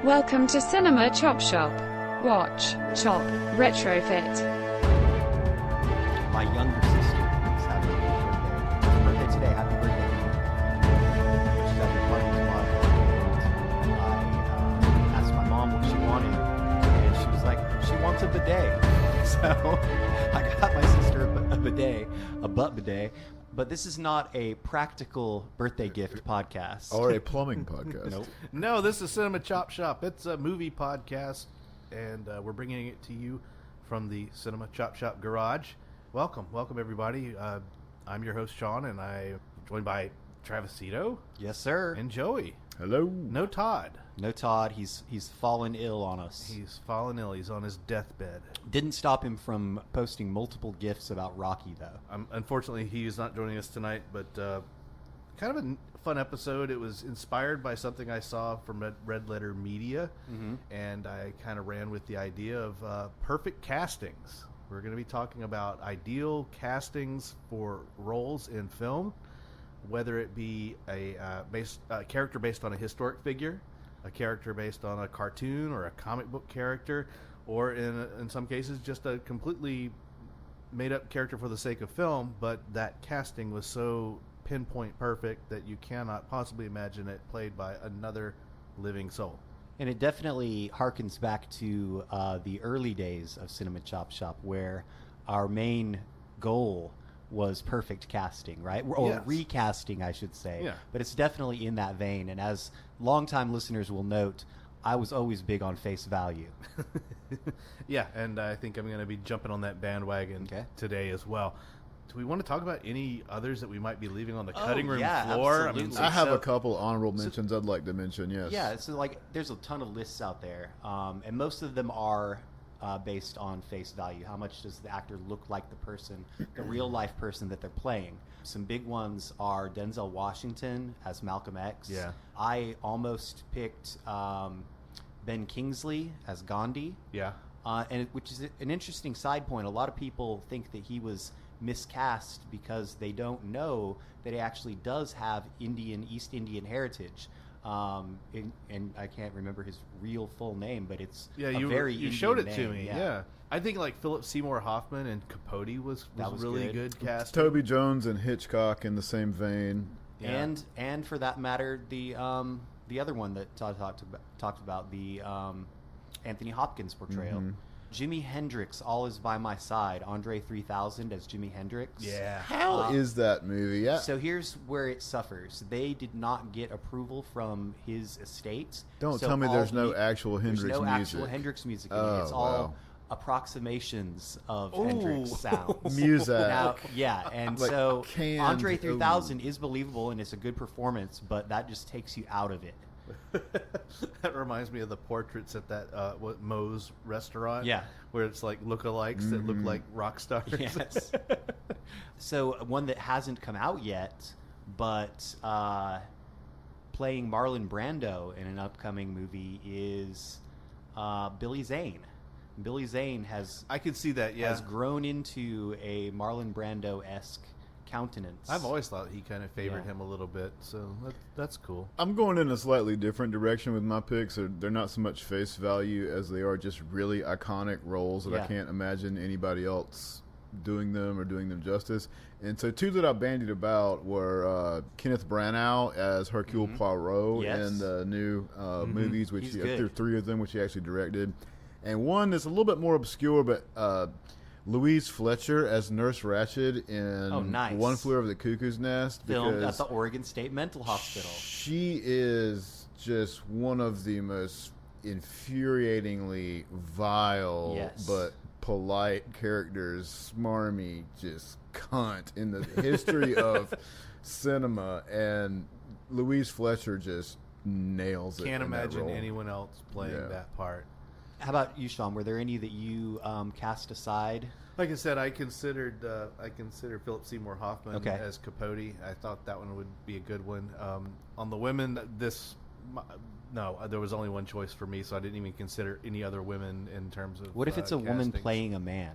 Welcome to Cinema Chop Shop. Watch, chop, retrofit. My younger sister is having a birthday today. Happy birthday to you. She's at your party tomorrow. I asked my mom what she wanted, and she was like, she wants a bidet. So I got my sister a bidet, a butt bidet. But this is not a practical birthday gift podcast. Or a plumbing podcast. Nope. No, this is Cinema Chop Shop. It's a movie podcast, and we're bringing it to you from the Cinema Chop Shop garage. Welcome everybody. I'm your host, Shawn, and I'm joined by Travisito. Yes, sir. And Joey. Hello. No Todd. No Todd. He's fallen ill on us. He's fallen ill. He's on his deathbed. Didn't stop him from posting multiple gifs about Rocky, though. Unfortunately, he is not joining us tonight, but kind of a fun episode. It was inspired by something I saw from Red Letter Media, and I kind of ran with the idea of perfect castings. We're going to be talking about ideal castings for roles in film, whether it be a character based on a historic figure, a character based on a cartoon or a comic book character, or in some cases just a completely made-up character for the sake of film, but that casting was so pinpoint perfect that you cannot possibly imagine it played by another living soul. And it definitely harkens back to the early days of Cinema Chop Shop, where our main goal was perfect casting, right? Or Yes. recasting, I should say. Yeah. But it's definitely in that vein. And as longtime listeners will note, I was always big on face value. Yeah, and I think I'm going to be jumping on that bandwagon today as well. Do we want to talk about any others that we might be leaving on the cutting room floor? Absolutely. I have a couple honorable mentions I'd like to mention, yes. Yeah, so like there's a ton of lists out there, and most of them are based on face value. How much does the actor look like the person, the real life person that they're playing? Some big ones are Denzel Washington as Malcolm X. Yeah. I almost picked Ben Kingsley as Gandhi. Yeah. Which is an interesting side point. A lot of people think that he was miscast because they don't know that he actually does have East Indian heritage. And I can't remember his real full name, but it's very you Indian showed it name. to me. Yeah. I think like Philip Seymour Hoffman and Capote was really good casting. Toby Jones and Hitchcock in the same vein. Yeah. And for that matter, the other one that Todd talked about, the Anthony Hopkins portrayal. Jimi Hendrix, All Is By My Side. Andre 3000 as Jimi Hendrix. Yeah. How is that movie? Yeah. So here's where it suffers. They did not get approval from his estate. Don't so tell me there's no actual Hendrix music. There's no actual Hendrix music in it. It's all approximations of Hendrix sounds. Music. Now, and Like so canned- Andre 3000 is believable and it's a good performance, but that just takes you out of it. That reminds me of the portraits at that Moe's restaurant. Yeah. Where it's like lookalikes that look like rock stars. Yes. So one that hasn't come out yet, but playing Marlon Brando in an upcoming movie is Billy Zane. Billy Zane I could see that, has grown into a Marlon Brando-esque countenance. I've always thought he kind of favored him a little bit, so that's cool. I'm going in a slightly different direction with my picks. They're not so much face value as they are just really iconic roles that I can't imagine anybody else doing them or doing them justice. And so two that I bandied about were Kenneth Branagh as Hercule Poirot in the new movies, which there are three of them, which he actually directed. And one that's a little bit more obscure, but Louise Fletcher as Nurse Ratched in One Flew Over the Cuckoo's Nest. Filmed at the Oregon State Mental Hospital. She is just one of the most infuriatingly vile but polite characters, smarmy, just cunt in the history of cinema. And Louise Fletcher just nails it. Can't imagine role. anyone else playing that part. How about you, Shawn? Were there any that you cast aside? Like I said, I considered Philip Seymour Hoffman as Capote. I thought that one would be a good one. On the women, there was only one choice for me, so I didn't even consider any other women in terms of. What if it's a woman castings. playing a man?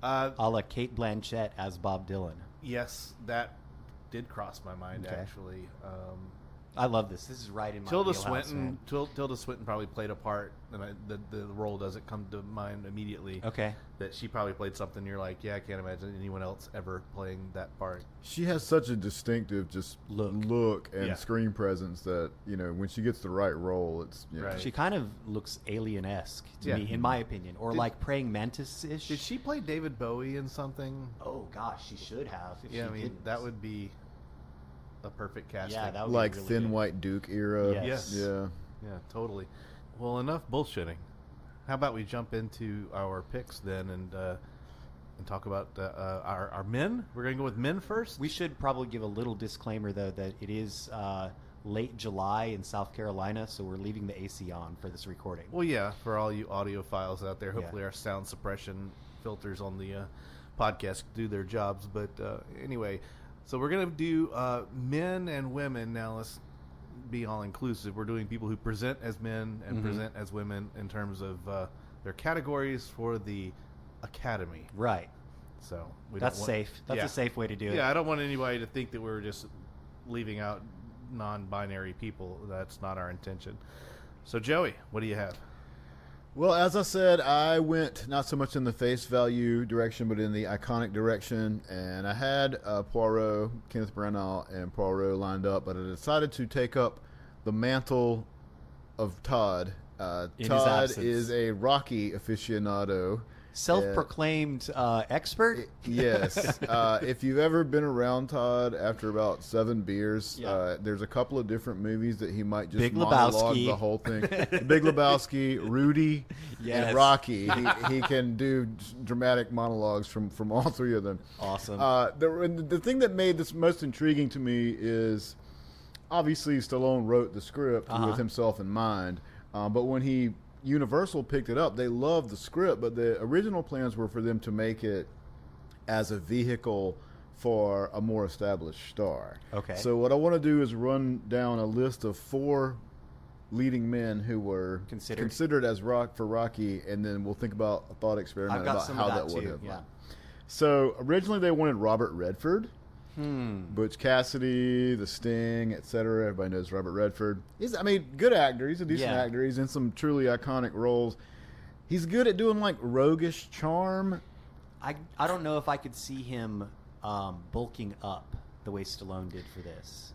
A la Cate Blanchett as Bob Dylan. Yes, that did cross my mind actually. I love this. This is right in my Tilda wheelhouse, man. Swinton. Tilda Swinton probably played a part, and the role doesn't come to mind immediately. Okay. That she probably played something. You're like, yeah, I can't imagine anyone else ever playing that part. She has such a distinctive just look and Yeah. screen presence that, you know, when she gets the right role, it's, you know. Right. She kind of looks alien-esque to Yeah. me, in my opinion, or like praying mantis-ish. Did she play David Bowie in something? Oh gosh, she should have. If Yeah, she I mean didn't. that would be a perfect casting. Yeah, that would Like be really Thin good. White Duke era. Yes. Yeah. Yeah, totally. Well, enough bullshitting. How about we jump into our picks then and talk about our men? We're going to go with men first? We should probably give a little disclaimer, though, that it is late July in South Carolina, so we're leaving the AC on for this recording. Well, yeah, for all you audiophiles out there, hopefully our sound suppression filters on the podcast do their jobs. But anyway, so we're going to do men and women. Now let's be all inclusive. We're doing people who present as men and present as women in terms of their categories for the Academy. Right. So That's safe. That's Yeah. a safe way to do it. Yeah, I don't want anybody to think that we're just leaving out non-binary people. That's not our intention. So Joey, what do you have? Well, as I said, I went not so much in the face value direction, but in the iconic direction. And I had Poirot, Kenneth Branagh, and Poirot lined up, but I decided to take up the mantle of Todd. In his Todd absence. is a Rocky aficionado. Self-proclaimed expert? Yes. If you've ever been around Todd after about 7 beers, Yeah. there's a couple of different movies that he might just Big monologue Lebowski. the whole thing. The Big Lebowski, Rudy, Yes. and Rocky. He can do dramatic monologues from all 3 of them. Awesome. The thing that made this most intriguing to me is obviously Stallone wrote the script with himself in mind, but when Universal picked it up, they loved the script, but the original plans were for them to make it as a vehicle for a more established star. Okay. So what I want to do is run down a list of 4 leading men who were considered as for Rocky, and then we'll think about a thought experiment I've got about some how of that that would too, have yeah. went. So originally they wanted Robert Redford. Butch Cassidy, The Sting, etc. Everybody knows Robert Redford. He's, good actor. He's a decent actor. He's in some truly iconic roles. He's good at doing like roguish charm. I don't know if I could see him bulking up the way Stallone did for this.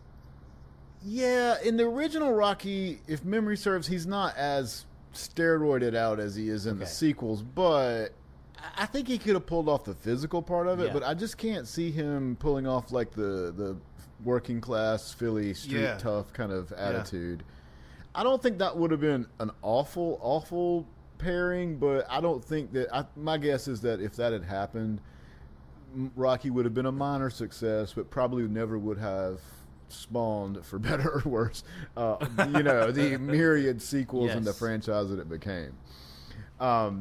Yeah, in the original Rocky, if memory serves, he's not as steroided out as he is in the sequels, but I think he could have pulled off the physical part of it, Yeah. but I just can't see him pulling off like the working class Philly street tough kind of attitude. I don't think that would have been an awful pairing, but I don't think that my guess is that if that had happened, Rocky would have been a minor success, but probably never would have spawned, for better or worse, the myriad sequels in the franchise that it became.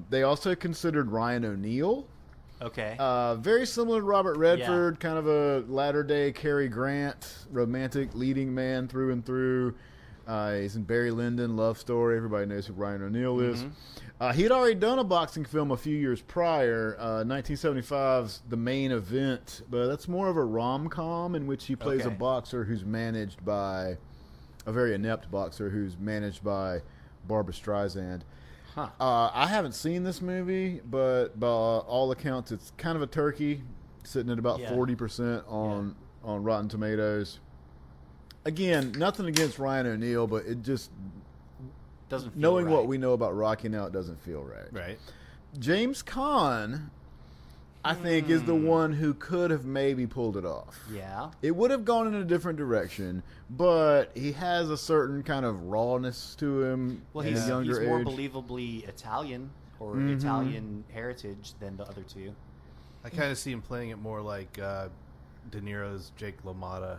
They also considered Ryan O'Neal. Okay. Very similar to Robert Redford, kind of a latter-day Cary Grant, romantic leading man through and through. He's in Barry Lyndon, Love Story. Everybody knows who Ryan O'Neal is. He had already done a boxing film a few years prior, 1975's The Main Event, but that's more of a rom-com in which he plays a boxer who's managed by a very inept boxer who's managed by Barbra Streisand. I haven't seen this movie, but by all accounts, it's kind of a turkey, sitting at about 40% on Rotten Tomatoes. Again, nothing against Ryan O'Neal, but it just doesn't feel knowing right. what we know about Rocky now, it doesn't feel right. Right. James Caan, I think, is the one who could have maybe pulled it off. Yeah. It would have gone in a different direction, but he has a certain kind of rawness to him. Well, in he's a younger more age. believably Italian or Italian heritage than the other two. I kind of see him playing it more like De Niro's Jake LaMotta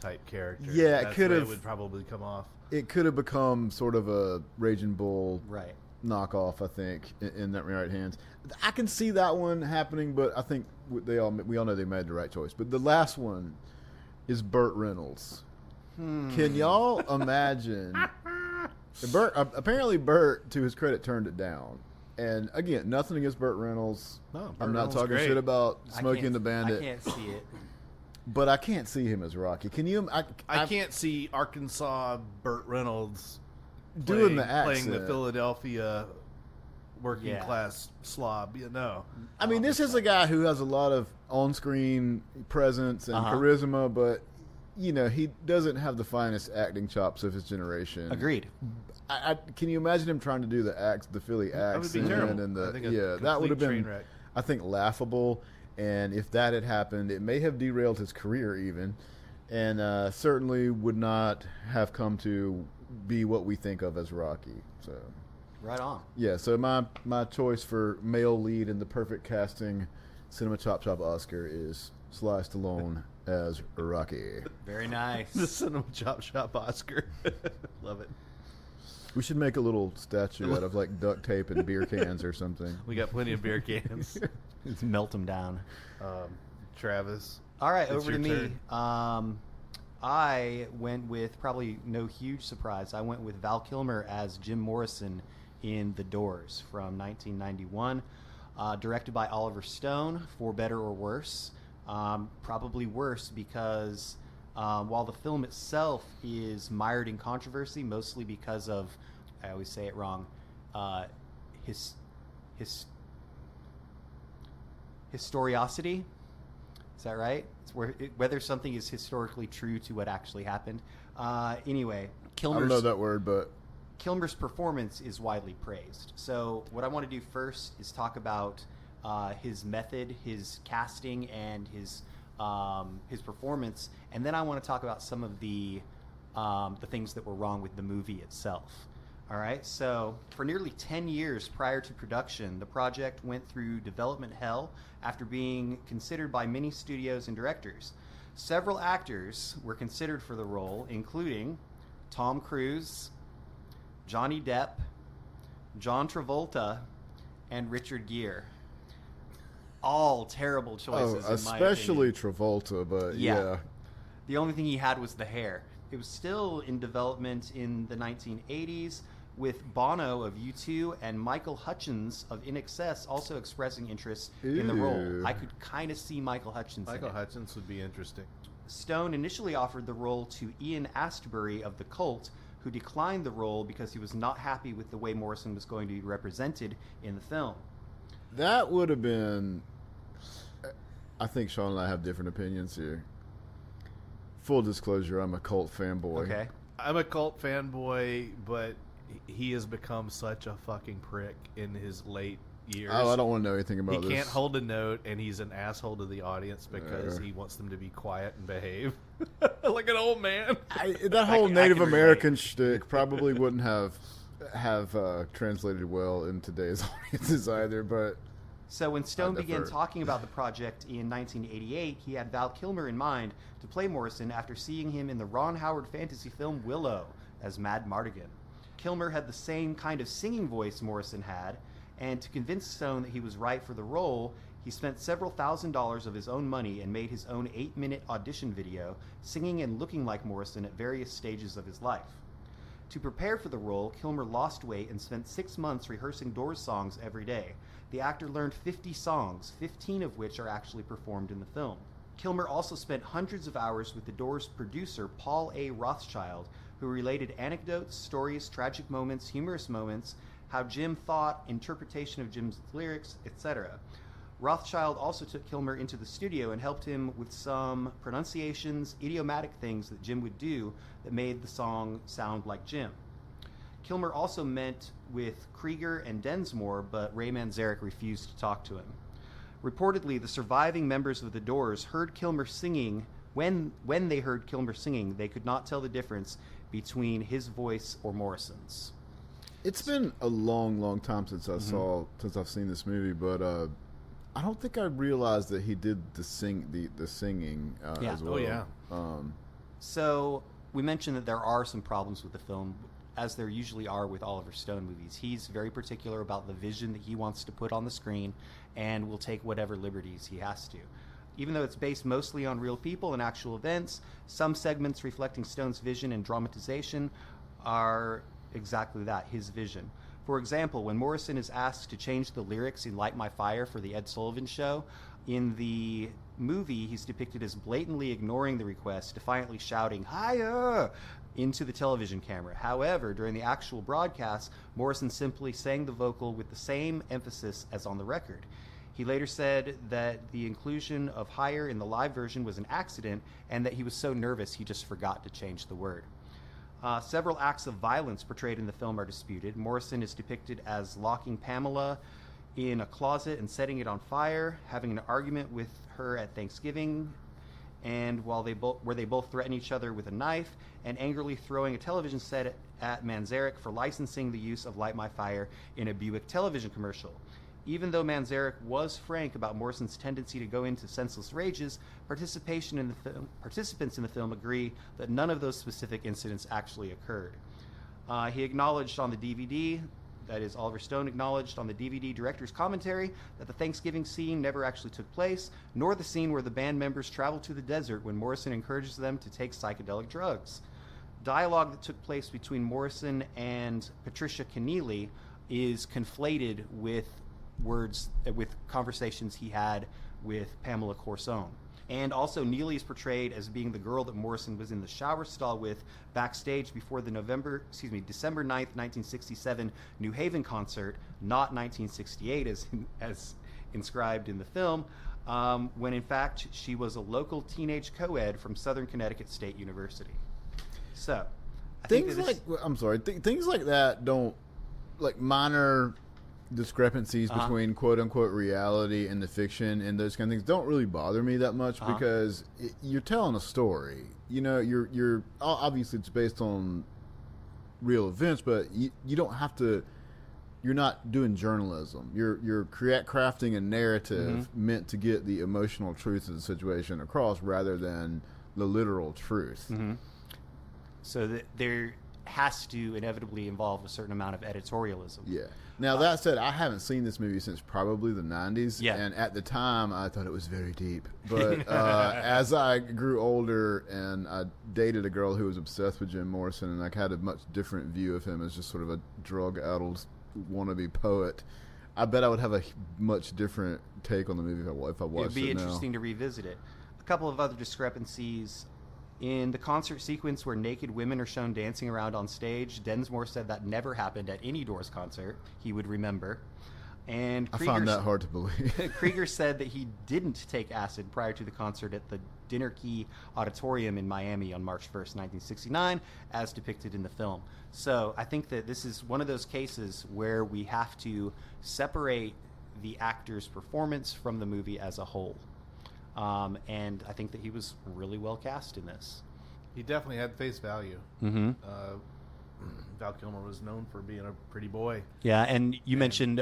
type character. Yeah, That's it could the way have. It would probably come off. It could have become sort of a Raging Bull Right. knockoff, I think, in that right hands. I can see that one happening, but I think we all know they made the right choice. But the last one is Burt Reynolds. Can y'all imagine? Apparently, Burt, to his credit, turned it down. And again, nothing against Burt Reynolds. No, Burt I'm not Reynolds talking great. shit about Smokey and the Bandit. I can't see it. But I can't see him as Rocky. Can you? I can't see Arkansas Burt Reynolds doing the accent. playing the Philadelphia working class slob. No. I mean, this is a guy who has a lot of on-screen presence and charisma, but he doesn't have the finest acting chops of his generation. Agreed. Can you imagine him trying to do the Philly accent? That would be terrible. And that would have been, train wreck. I think, laughable. And if that had happened, it may have derailed his career even, and certainly would not have come to be what we think of as Rocky. So, right on. Yeah. So my choice for male lead in the perfect casting Cinema Chop Shop Oscar is Sly Stallone as Rocky. Very nice. The Cinema Chop Shop Oscar. Love it. We should make a little statue out of like duct tape and beer cans or something. We got plenty of beer cans. Just melt them down. Travis. All right, it's over to your me. turn. I went with, probably no huge surprise, I went with Val Kilmer as Jim Morrison in The Doors from 1991. Directed by Oliver Stone, for better or worse. Probably worse because while the film itself is mired in controversy, mostly because of, I always say it wrong, historiosity. Is that right? It's whether something is historically true to what actually happened. Anyway, I don't know that word, but Kilmer's performance is widely praised. So what I want to do first is talk about his method, his casting, and his performance, and then I want to talk about some of the things that were wrong with the movie itself. All right, so for nearly 10 years prior to production, the project went through development hell after being considered by many studios and directors. Several actors were considered for the role, including Tom Cruise, Johnny Depp, John Travolta, and Richard Gere. All terrible choices, in my especially opinion. Travolta, but yeah. The only thing he had was the hair. It was still in development in the 1980s, with Bono of U2 and Michael Hutchins of INXS also expressing interest in the role. I could kind of see Michael Hutchins Michael in it. Hutchins would be interesting. Stone initially offered the role to Ian Astbury of The Cult, who declined the role because he was not happy with the way Morrison was going to be represented in the film. That would have been... I think Shawn and I have different opinions here. Full disclosure, I'm a Cult fanboy. Okay. I'm a Cult fanboy, but he has become such a fucking prick in his late years. Oh, I don't want to know anything about this. He can't hold a note, and he's an asshole to the audience because he wants them to be quiet and behave. Like an old man. That whole Native American shtick probably wouldn't have translated well in today's audiences either, but... So when Stone began talking about the project in 1988, he had Val Kilmer in mind to play Morrison after seeing him in the Ron Howard fantasy film Willow as Mad Mardigan. Kilmer had the same kind of singing voice Morrison had, and to convince Stone that he was right for the role, he spent several $1,000s of his own money and made his own 8-minute audition video, singing and looking like Morrison at various stages of his life. To prepare for the role, Kilmer lost weight and spent 6 months rehearsing Doors songs every day. The actor learned 50 songs, 15 of which are actually performed in the film. Kilmer also spent hundreds of hours with the Doors' producer, Paul A. Rothschild, who related anecdotes, stories, tragic moments, humorous moments, how Jim thought, interpretation of Jim's lyrics, etc. Rothschild also took Kilmer into the studio and helped him with some pronunciations, idiomatic things that Jim would do that made the song sound like Jim. Kilmer also met with Krieger and Densmore, but Ray Manzarek refused to talk to him. Reportedly, the surviving members of the Doors heard Kilmer singing. When they heard Kilmer singing, they could not tell the difference between his voice or Morrison's. It's been a long, long time since since I've seen this movie, but I don't think I realized that he did the singing as well. Oh yeah. So we mentioned that there are some problems with the film, as there usually are with Oliver Stone movies. He's very particular about the vision that he wants to put on the screen and will take whatever liberties he has to. Even though it's based mostly on real people and actual events, some segments reflecting Stone's vision and dramatization are exactly that, his vision. For example, when Morrison is asked to change the lyrics in Light My Fire for the Ed Sullivan Show, in the movie, he's depicted as blatantly ignoring the request, defiantly shouting, "Higher!" into the television camera. However, during the actual broadcast, Morrison simply sang the vocal with the same emphasis as on the record. He later said that the inclusion of "higher" in the live version was an accident and that he was so nervous he just forgot to change the word. Several acts of violence portrayed in the film are disputed. Morrison is depicted as locking Pamela in a closet and setting it on fire, having an argument with her at Thanksgiving, and where they both threaten each other with a knife, and angrily throwing a television set at Manzarek for licensing the use of "Light My Fire" in a Buick television commercial. Even though Manzarek was frank about Morrison's tendency to go into senseless rages, participants in the film agree that none of those specific incidents actually occurred. He acknowledged on the DVD, that is, Oliver Stone acknowledged on the DVD director's commentary, that the Thanksgiving scene never actually took place, nor the scene where the band members travel to the desert when Morrison encourages them to take psychedelic drugs. Dialogue that took place between Morrison and Patricia Keneally is conflated with conversations he had with Pamela Corsone. And also, Neely is portrayed as being the girl that Morrison was in the shower stall with backstage before the December 9th, 1967 New Haven concert, not 1968 as inscribed in the film, when in fact she was a local teenage co-ed from Southern Connecticut State University. So, things like that don't, like, minor discrepancies between quote unquote reality and the fiction and those kind of things don't really bother me that much because you're telling a story. You know, you're obviously it's based on real events, but you don't have to. You're not doing journalism. You're crafting a narrative meant to get the emotional truth of the situation across rather than the literal truth. So that there has to inevitably involve a certain amount of editorialism. Yeah. Now, that said, I haven't seen this movie since probably the 90s. Yeah. And at the time, I thought it was very deep. But as I grew older and I dated a girl who was obsessed with Jim Morrison, and I had a much different view of him as just sort of a drug-addled wannabe poet, I bet I would have a much different take on the movie if I watched it now. It'd be interesting to revisit it. A couple of other discrepancies. In the concert sequence where naked women are shown dancing around on stage, Densmore said that never happened at any Doors concert he would remember. And I found that hard to believe. Krieger said that he didn't take acid prior to the concert at the Dinner Key Auditorium in Miami on March 1st, 1969, as depicted in the film. So I think that this is one of those cases where we have to separate the actor's performance from the movie as a whole. And I think that he was really well cast in this. He definitely had face value. Val Kilmer was known for being a pretty boy. Yeah, and you mentioned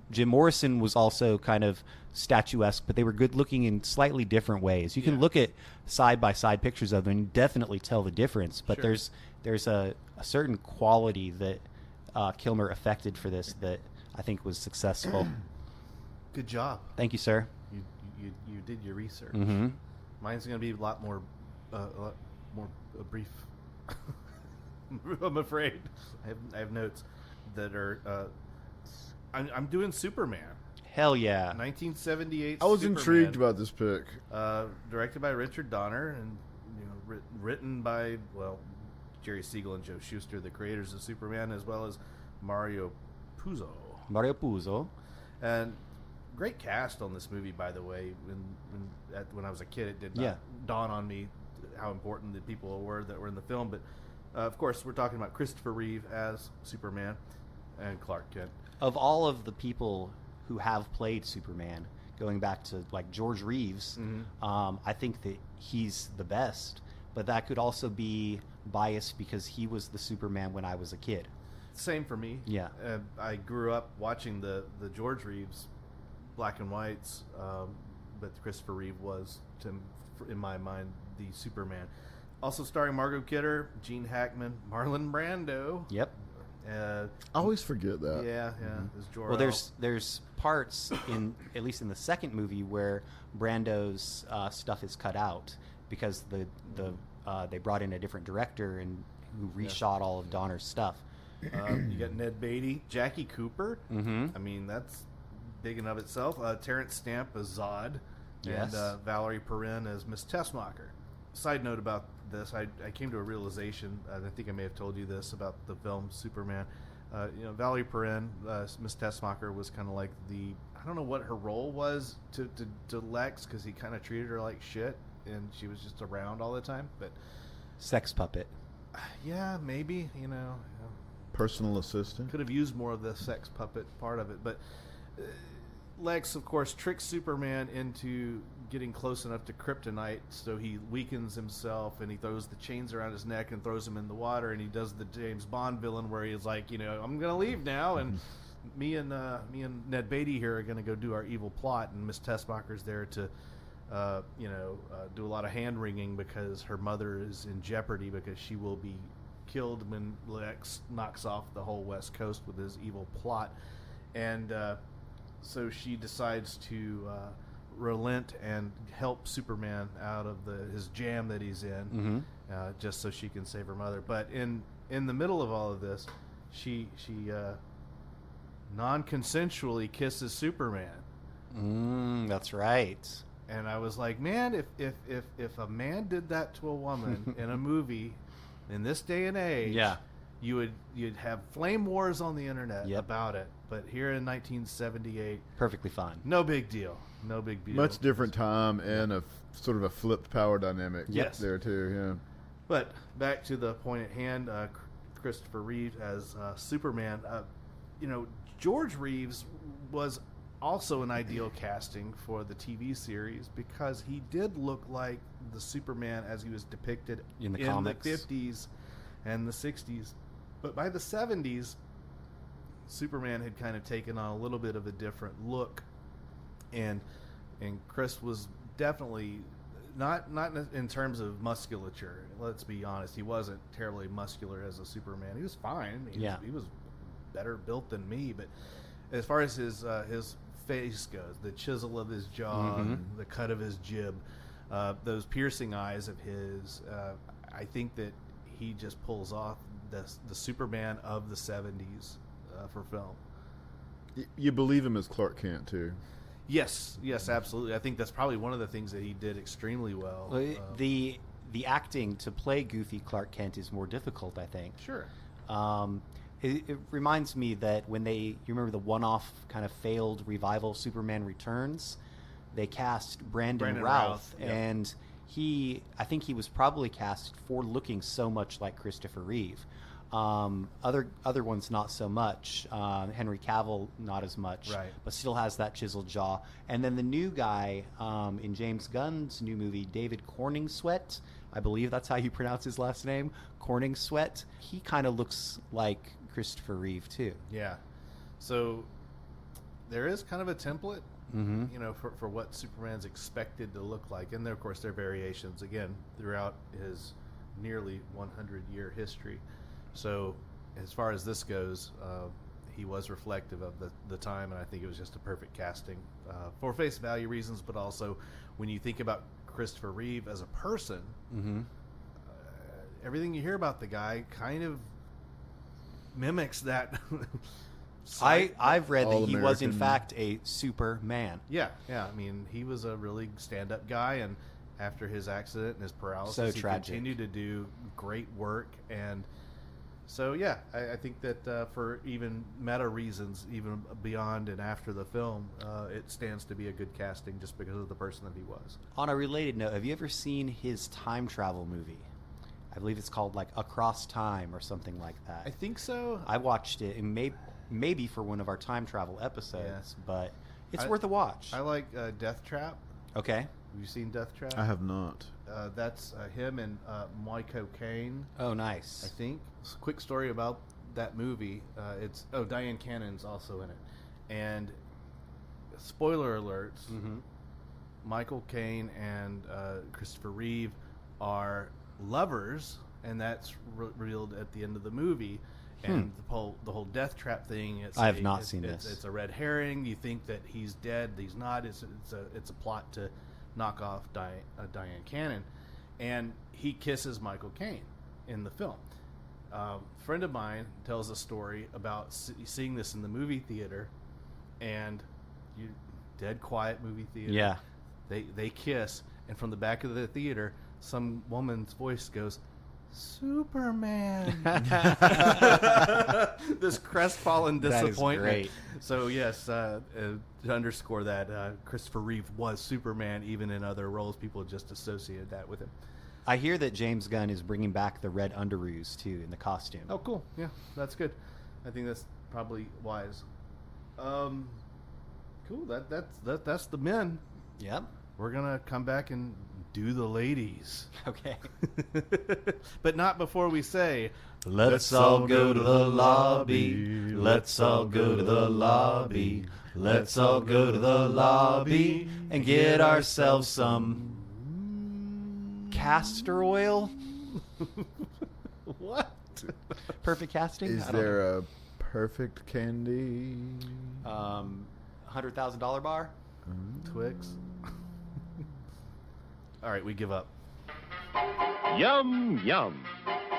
Jim Morrison was also kind of statuesque, but they were good looking in slightly different ways. You can look at side-by-side pictures of them and definitely tell the difference, but there's a certain quality that Kilmer affected for this that I think was successful. Good job. Thank you, sir. You did your research. Mine's going to be a lot more brief. I'm afraid. I have notes that are. I'm doing Superman. Hell yeah! 1978. I was Superman, intrigued about this pick. Directed by Richard Donner and written by Jerry Siegel and Joe Shuster, the creators of Superman, as well as Mario Puzo. And great cast on this movie, by the way. When I was a kid, it did not dawn on me how important the people were that were in the film. But of course, we're talking about Christopher Reeve as Superman and Clark Kent. Of all of the people who have played Superman, going back to like George Reeves, I think that he's the best. But that could also be biased because he was the Superman when I was a kid. Same for me. Yeah. I grew up watching the George Reeves black and whites, but Christopher Reeve was, in my mind, the Superman. Also starring Margot Kidder, Gene Hackman, Marlon Brando. Yep. I always forget that. Yeah. As Jor-El. Well, there's parts at least in the second movie where Brando's stuff is cut out because they brought in a different director and who reshot all of Donner's stuff. You got Ned Beatty, Jackie Cooper. I mean, that's big in of itself. Terrence Stamp as Zod, Yes. And Valerie Perrin as Miss Tessmacher. Side note about this, I came to a realization, I think I may have told you this about the film Superman. Valerie Perrin, Miss Tessmacher, was kind of like I don't know what her role was to Lex, because he kind of treated her like shit, and she was just around all the time. But Sex puppet. yeah, maybe, Personal assistant. could have used more of the sex puppet part of it. But Lex, of course, tricks Superman into getting close enough to kryptonite, so he weakens himself, and he throws the chains around his neck and throws him in the water, and he does the James Bond villain where he's like, I'm gonna leave now, and me and Ned Beatty here are gonna go do our evil plot, and Miss Tessmacher's there to do a lot of hand wringing because her mother is in jeopardy, because she will be killed when Lex knocks off the whole West Coast with his evil plot. And so she decides to relent and help Superman out of his jam that he's in, just so she can save her mother. But in the middle of all of this, she non-consensually kisses Superman. That's right. And I was like, man, if a man did that to a woman in a movie in this day and age, you'd have flame wars on the internet about it. But here in 1978, perfectly fine. No big deal. No big deal. Much different time and a sort of a flipped power dynamic there too. Yeah. But back to the point at hand, Christopher Reeve as Superman. George Reeves was also an ideal casting for the TV series, because he did look like the Superman as he was depicted in the comics. 50s and the 60s. But by the 70s, Superman had kind of taken on a little bit of a different look, and Chris was definitely not in terms of musculature. Let's be honest, he wasn't terribly muscular as a Superman. He was fine. He was better built than me. But as far as his face goes, the chisel of his jaw, the cut of his jib, those piercing eyes of his, I think that he just pulls off the Superman of the 70s for film. You believe him as Clark Kent too? Yes, absolutely. I think that's probably one of the things that he did extremely well. The acting to play goofy Clark Kent is more difficult, I think. Sure. It reminds me that when you remember the one-off kind of failed revival Superman Returns, they cast Brandon Routh, and I think he was probably cast for looking so much like Christopher Reeve. Other ones not so much. Henry Cavill not as much, but still has that chiseled jaw. And then the new guy in James Gunn's new movie, David Corningsweet, I believe that's how you pronounce his last name, Corningsweet. He kind of looks like Christopher Reeve too. Yeah. So there is kind of a template, for what Superman's expected to look like, and there, of course, there are variations again throughout his nearly 100-year history. So as far as this goes, he was reflective of the time, and I think it was just a perfect casting for face value reasons, but also when you think about Christopher Reeve as a person, everything you hear about the guy kind of mimics that. I've read that he was in fact a Superman. Yeah. I mean, he was a really stand-up guy, and after his accident and his paralysis, he continued to do great work. And so, I think that for even meta reasons, even beyond and after the film, it stands to be a good casting just because of the person that he was. On a related note, have you ever seen his time travel movie? I believe it's called like Across Time or something like that. I think so. I watched it, and maybe for one of our time travel episodes, but it's worth a watch. I like Death Trap. Okay. Have you seen Death Trap? I have not. That's him and Michael Caine. Oh, nice. I think. Quick story about that movie. Diane Cannon's also in it. And spoiler alerts, Michael Caine and Christopher Reeve are lovers, and that's revealed at the end of the movie. And the whole death trap thing. I have not seen this. It's a red herring. You think that he's dead. He's not. It's a plot to knock off Diane Cannon, and he kisses Michael Caine in the film. A friend of mine tells a story about seeing this in the movie theater, and dead quiet movie theater. Yeah. They kiss, and from the back of the theater, some woman's voice goes, Superman. This crestfallen disappointment. That is great. So yes, to underscore that, Christopher Reeve was Superman, even in other roles. People just associated that with him. I hear that James Gunn is bringing back the red underoos too in the costume. Oh, cool. Yeah, that's good. I think that's probably wise. Cool. That's the men. Yep. We're gonna come back and do the ladies. Okay. But not before we say, Let's all go to the lobby. Let's all go to the lobby. Let's all go to the lobby and get ourselves some castor oil. What? Perfect casting? Is there a perfect candy? $100,000 bar? Twix? All right, we give up. Yum, yum.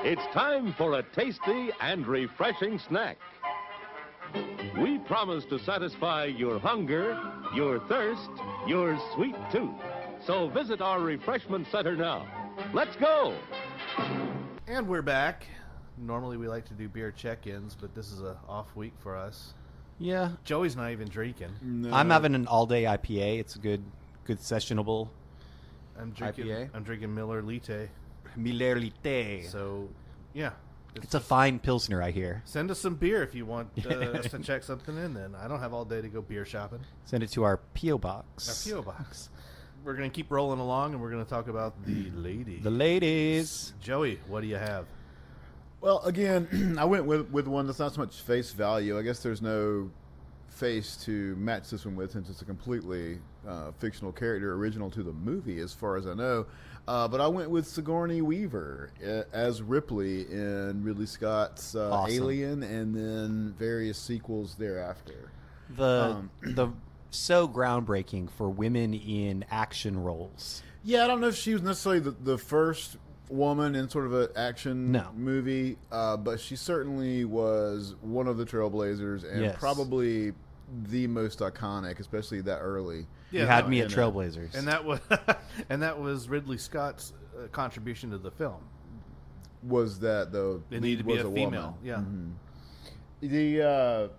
It's time for a tasty and refreshing snack. We promise to satisfy your hunger, your thirst, your sweet tooth. So visit our refreshment center now. Let's go! And we're back. Normally we like to do beer check-ins, but this is an off week for us. Yeah. Joey's not even drinking. No. I'm having an all-day IPA. It's a good sessionable I'm drinking. IPA. I'm drinking Miller Lite. Miller Lite. So, yeah. It's a fine Pilsner, I hear. Send us some beer if you want us to check something in. Then I don't have all day to go beer shopping. Send it to our P.O. Box. Our P.O. box. We're gonna keep rolling along, and we're gonna talk about the ladies. The ladies. Joey, what do you have? Well, again, I went with one that's not so much face value. I guess there's no face to match this one with, since it's a completely fictional character, original to the movie, as far as I know. But I went with Sigourney Weaver as Ripley in Ridley Scott's Awesome. Alien, and then various sequels thereafter. The so groundbreaking for women in action roles. Yeah, I don't know if she was necessarily the first woman in sort of an action movie, but she certainly was one of the trailblazers, and Yes. probably the most iconic, especially that early. You Yeah, had no, me at and, Trailblazers. And that was Ridley Scott's contribution to the film. Was that though? It needed to be was a female. woman. Yeah. The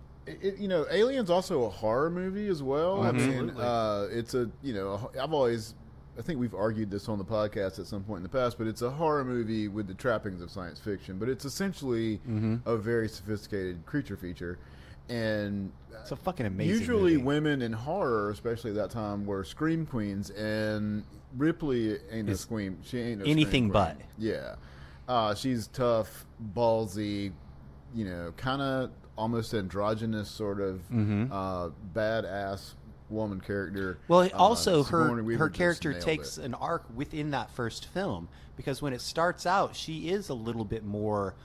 Alien's also a horror movie as well. I mean, Absolutely. it's I think we've argued this on the podcast at some point in the past, but it's a horror movie with the trappings of science fiction. But it's essentially a very sophisticated creature feature, and It's a fucking amazing usually movie. women in horror, especially at that time, were scream queens, and Ripley ain't no scream. She ain't no anything scream queen. but. Yeah, she's tough, ballsy, kind of almost androgynous sort of badass woman character. Well, also Sigourney Weaver her just character nailed takes it. an arc within that first film, because when it starts out, she is a little bit more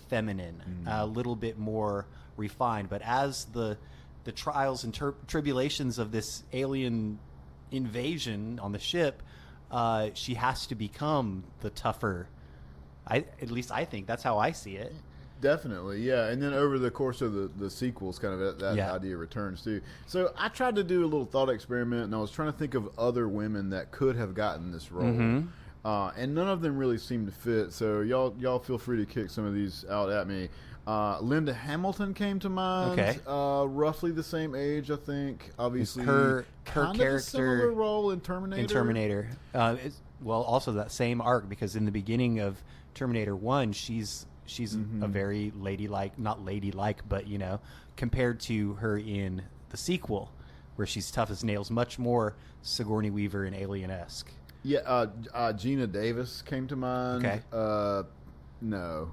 feminine, a little bit more refined. But as the trials and tribulations of this alien invasion on the ship, she has to become the tougher. At least I think that's how I see it. Definitely, yeah. And then over the course of the sequels, kind of that idea returns too. So I tried to do a little thought experiment, and I was trying to think of other women that could have gotten this role. And none of them really seemed to fit. So y'all feel free to kick some of these out at me. Linda Hamilton came to mind. Okay. Roughly the same age, I think. Obviously, Her kind of a character similar role in Terminator. In Terminator, also that same arc, because in the beginning of Terminator 1, she's a very not ladylike, but compared to her in the sequel, where she's tough as nails, much more Sigourney Weaver and Alien-esque. Yeah, Gina Davis came to mind. Okay. No,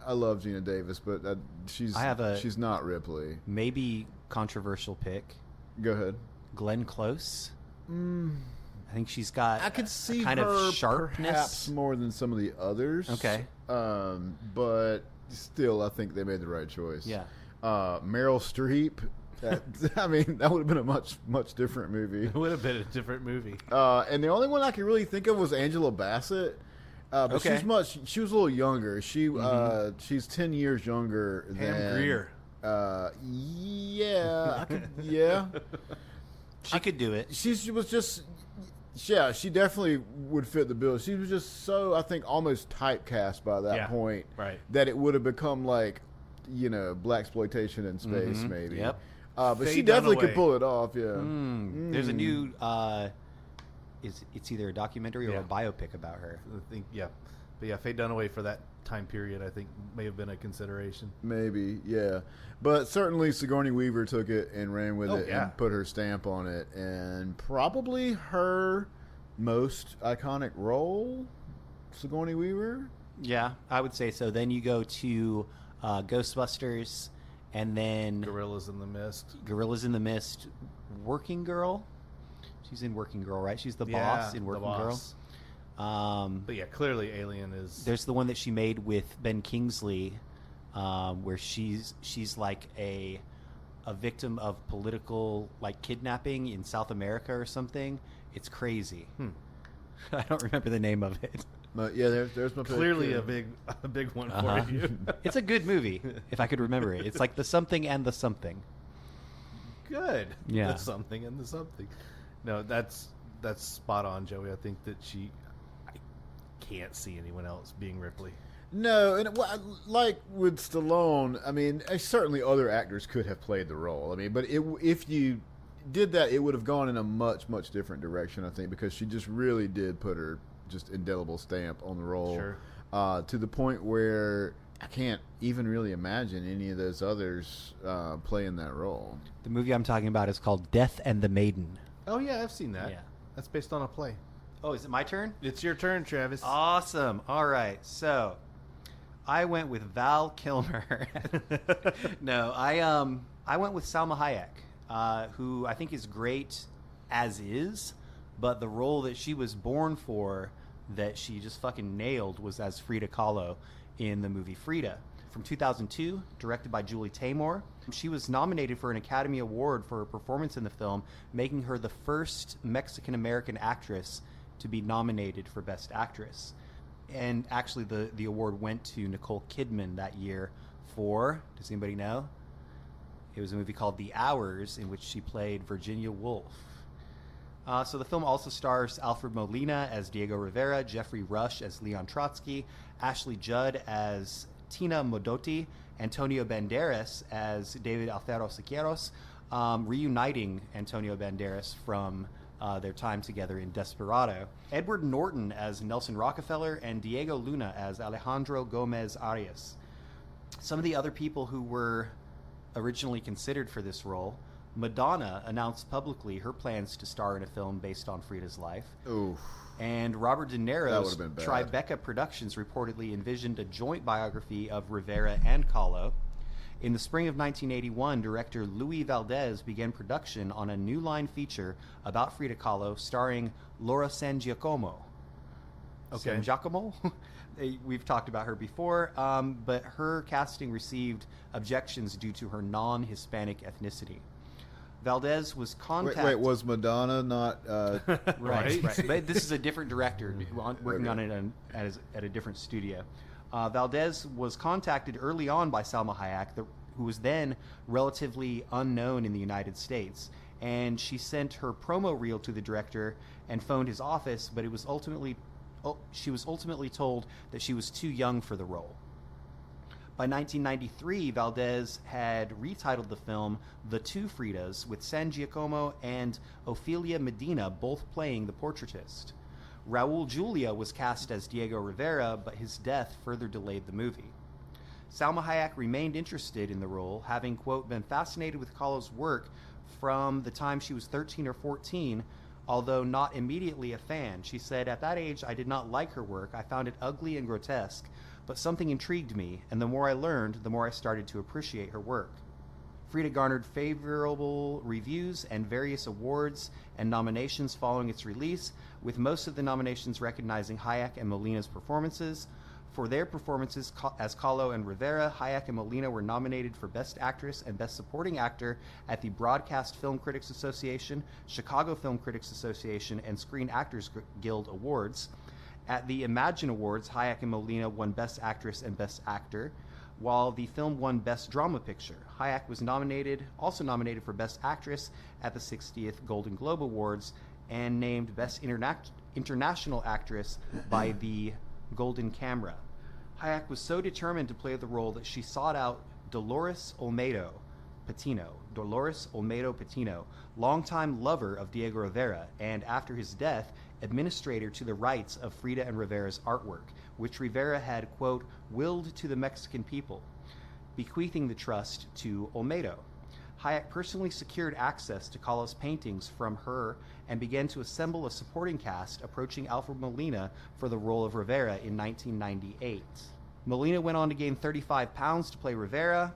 I love Gina Davis, but she's not Ripley. Maybe controversial pick. Go ahead. Glenn Close. I think she's got I could see a kind her of sharpness. perhaps more than some of the others. Okay. But still, I think they made the right choice. Yeah. Meryl Streep. I mean, that would have been a much different movie. It would have been a different movie. And the only one I could really think of was Angela Bassett. But Okay. she was a little younger. She's 10 years younger Pam than Grier. Yeah, I could, yeah. She could do it. She was just Yeah, she definitely would fit the bill. She was just so, I think, almost typecast by that point, right? That it would have become like, blaxploitation in space, maybe. Yep. But Faye she definitely Dunaway. could pull it off. Yeah. There's a new. It's either a documentary or Yeah. a biopic about her. I think, but yeah, Faye Dunaway for that time period, I think, may have been a consideration. Maybe, yeah. But certainly Sigourney Weaver took it and ran with it yeah. and put her stamp on it. And probably her most iconic role, Sigourney Weaver. Yeah, I would say so. Then you go to Ghostbusters, and then Gorillas in the Mist. Gorillas in the Mist, Working Girl. She's in Working Girl, right? She's the boss in Working Girl. But yeah, clearly Alien is... There's the one that she made with Ben Kingsley, where she's like a victim of political kidnapping in South America or something. It's crazy. I don't remember the name of it. But yeah, there's my pick. Clearly a big one for you. It's a good movie, if I could remember it. It's like The Something and the Something. Good. Yeah. The something and the something. No, that's spot on, Joey. I think that I can't see anyone else being Ripley. No, and like with Stallone, I mean, certainly other actors could have played the role. I mean, but if you did that, it would have gone in a much, much different direction, I think, because she just really did put her just indelible stamp on the role. Sure. To the point where I can't even really imagine any of those others playing that role. The movie I'm talking about is called Death and the Maiden. Oh, yeah, I've seen that. Yeah. That's based on a play. Oh, is it my turn? It's your turn, Travis. Awesome. All right. So I went with Val Kilmer. No, I went with Salma Hayek, who I think is great as is, but the role that she was born for, that she just fucking nailed, was as Frida Kahlo in the movie Frida. From 2002, directed by Julie Taymor. She was nominated for an Academy Award for her performance in the film, making her the first Mexican-American actress to be nominated for Best Actress. And actually, the award went to Nicole Kidman that year for, does anybody know? It was a movie called The Hours, in which she played Virginia Woolf. So the film also stars Alfred Molina as Diego Rivera, Jeffrey Rush as Leon Trotsky, Ashley Judd as Tina Modotti, Antonio Banderas as David Alfaro Siqueiros, reuniting Antonio Banderas from their time together in Desperado. Edward Norton as Nelson Rockefeller, and Diego Luna as Alejandro Gomez Arias. Some of the other people who were originally considered for this role: Madonna announced publicly her plans to star in a film based on Frida's life. Oof. And Robert De Niro's That would've been bad. Tribeca Productions reportedly envisioned a joint biography of Rivera and Kahlo. In the spring of 1981, director Luis Valdez began production on a New Line feature about Frida Kahlo, starring Laura San Giacomo. Okay. San Giacomo? We've talked about her before, but her casting received objections due to her non-Hispanic ethnicity. Valdez was contacted... Wait, was Madonna not... Right. But this is a different director working on it at a different studio. Valdez was contacted early on by Salma Hayek, who was then relatively unknown in the United States, and she sent her promo reel to the director and phoned his office, but she was ultimately told that she was too young for the role. By 1993, Valdez had retitled the film The Two Fridas, with San Giacomo and Ofelia Medina both playing the portraitist. Raul Julia was cast as Diego Rivera, but his death further delayed the movie. Salma Hayek remained interested in the role, having, quote, been fascinated with Kahlo's work from the time she was 13 or 14, although not immediately a fan. She said, "At that age, I did not like her work. I found it ugly and grotesque, but something intrigued me, and the more I learned, the more I started to appreciate her work." Frida garnered favorable reviews and various awards and nominations following its release, with most of the nominations recognizing Hayek and Molina's performances. For their performances as Kahlo and Rivera, Hayek and Molina were nominated for Best Actress and Best Supporting Actor at the Broadcast Film Critics Association, Chicago Film Critics Association, and Screen Actors Guild Awards. At the Imagine Awards, Hayek and Molina won Best Actress and Best Actor, while the film won Best Drama Picture. Hayek was also nominated for Best Actress at the 60th Golden Globe Awards, and named Best International Actress by the Golden Camera. Hayek was so determined to play the role that she sought out Dolores Olmedo Patino, longtime lover of Diego Rivera, and after his death, administrator to the rights of Frida and Rivera's artwork, which Rivera had, quote, willed to the Mexican people, bequeathing the trust to Olmedo. Hayek personally secured access to Kahlo's paintings from her and began to assemble a supporting cast, approaching Alfred Molina for the role of Rivera in 1998. Molina went on to gain 35 pounds to play Rivera.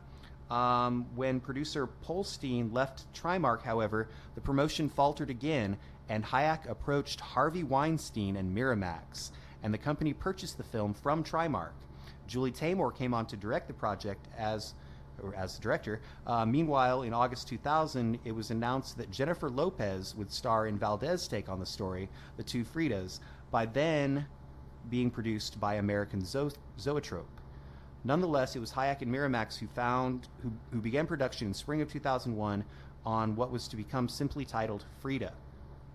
When producer Polstein left Trimark, however, the promotion faltered again, and Hayek approached Harvey Weinstein and Miramax, and the company purchased the film from Trimark. Julie Taymor came on to direct the project as director. Meanwhile, in August 2000, it was announced that Jennifer Lopez would star in Valdez's take on the story, The Two Fridas, by then being produced by American Zoetrope. Nonetheless, it was Hayek and Miramax who began production in spring of 2001 on what was to become simply titled Frida.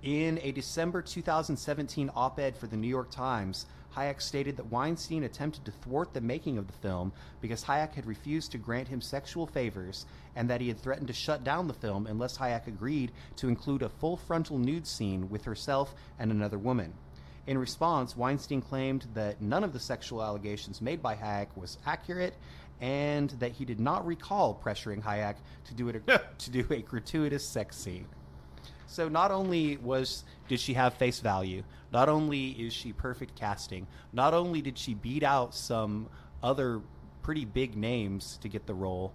In a December 2017 op-ed for the New York Times, Hayek stated that Weinstein attempted to thwart the making of the film because Hayek had refused to grant him sexual favors, and that he had threatened to shut down the film unless Hayek agreed to include a full frontal nude scene with herself and another woman. In response, Weinstein claimed that none of the sexual allegations made by Hayek was accurate, and that he did not recall pressuring Hayek to do a gratuitous sex scene. So not only did she have face value, not only is she perfect casting, not only did she beat out some other pretty big names to get the role,